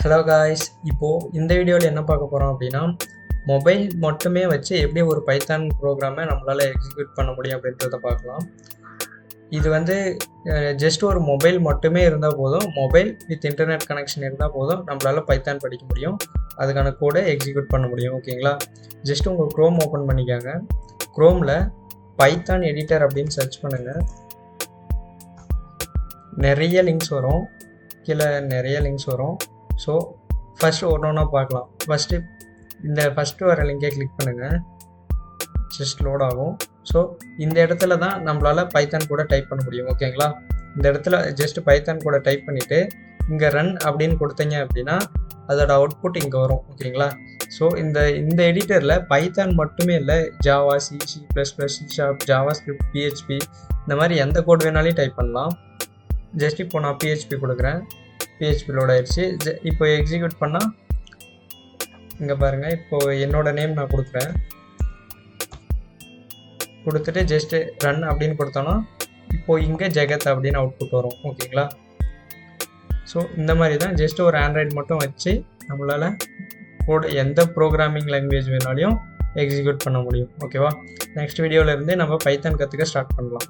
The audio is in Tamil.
ஹலோ காய்ஸ், இப்போது இந்த வீடியோவில் என்ன பார்க்க போகிறோம் அப்படின்னா, மொபைல் மட்டுமே வச்சு எப்படி ஒரு பைத்தான் ப்ரோக்ராமை நம்மளால் எக்ஸிக்யூட் பண்ண முடியும் அப்படின்றத பார்க்கலாம். இது வந்து ஜஸ்ட் ஒரு மொபைல் மட்டுமே இருந்தால் போதும், மொபைல் வித் இன்டர்நெட் கனெக்ஷன் இருந்தால் போதும், நம்மளால் பைத்தான் படிக்க முடியும், அதுக்கான கோடை எக்ஸிக்யூட் பண்ண முடியும். ஓகேங்களா? ஜஸ்ட் உங்கள் க்ரோம் ஓப்பன் பண்ணிக்காங்க. க்ரோமில் பைத்தான் எடிட்டர் அப்படின்னு சர்ச் பண்ணுங்கள். நிறைய லிங்க்ஸ் வரும், கீழே நிறைய லிங்க்ஸ் வரும். ஸோ ஃபஸ்ட்டு ஒன்று ஒன்றா பார்க்கலாம். ஃபஸ்ட்டு வர லிங்கை கிளிக் பண்ணுங்கள். ஜஸ்ட் லோட் ஆகும். ஸோ இந்த இடத்துல தான் நம்மளால் பைத்தான் கூட டைப் பண்ண முடியும். ஓகேங்களா? இந்த இடத்துல ஜஸ்ட் பைத்தான் கூட டைப் பண்ணிவிட்டு இங்கே ரன் அப்படின்னு கொடுத்தீங்க அப்படின்னா அதோட அவுட்புட் இங்கே வரும். ஓகேங்களா? ஸோ இந்த எடிட்டரில் பைத்தான் மட்டுமே இல்லை, Java, C++, C#, Java script, PHP இந்த மாதிரி எந்த கோட் வேணாலையும் டைப் பண்ணலாம். ஜஸ்ட் இப்போ நான் PHP கொடுக்குறேன். PHP லோட் ஆயிடுச்சு. இப்போ எக்ஸிக்யூட் பண்ணால் இங்கே பாருங்கள், இப்போது என்னோட நேம் நான் கொடுக்குறேன். கொடுத்துட்டு ஜஸ்ட்டு ரன் அப்படின்னு கொடுத்தோன்னா இப்போது இங்கே ஜெகத் அப்படின்னு அவுட்புட் வரும். ஓகேங்களா? ஸோ இந்த மாதிரி தான் ஜஸ்ட் ஒரு ஆண்ட்ராய்டு மட்டும் வச்சு நம்மளால் எந்த ப்ரோக்ராமிங் லாங்குவேஜ் வேணாலையும் எக்ஸிக்யூட் பண்ண முடியும். ஓகேவா? நெக்ஸ்ட் வீடியோவிலேருந்து நம்ம பைத்தான் கற்றுக்க ஸ்டார்ட் பண்ணலாம்.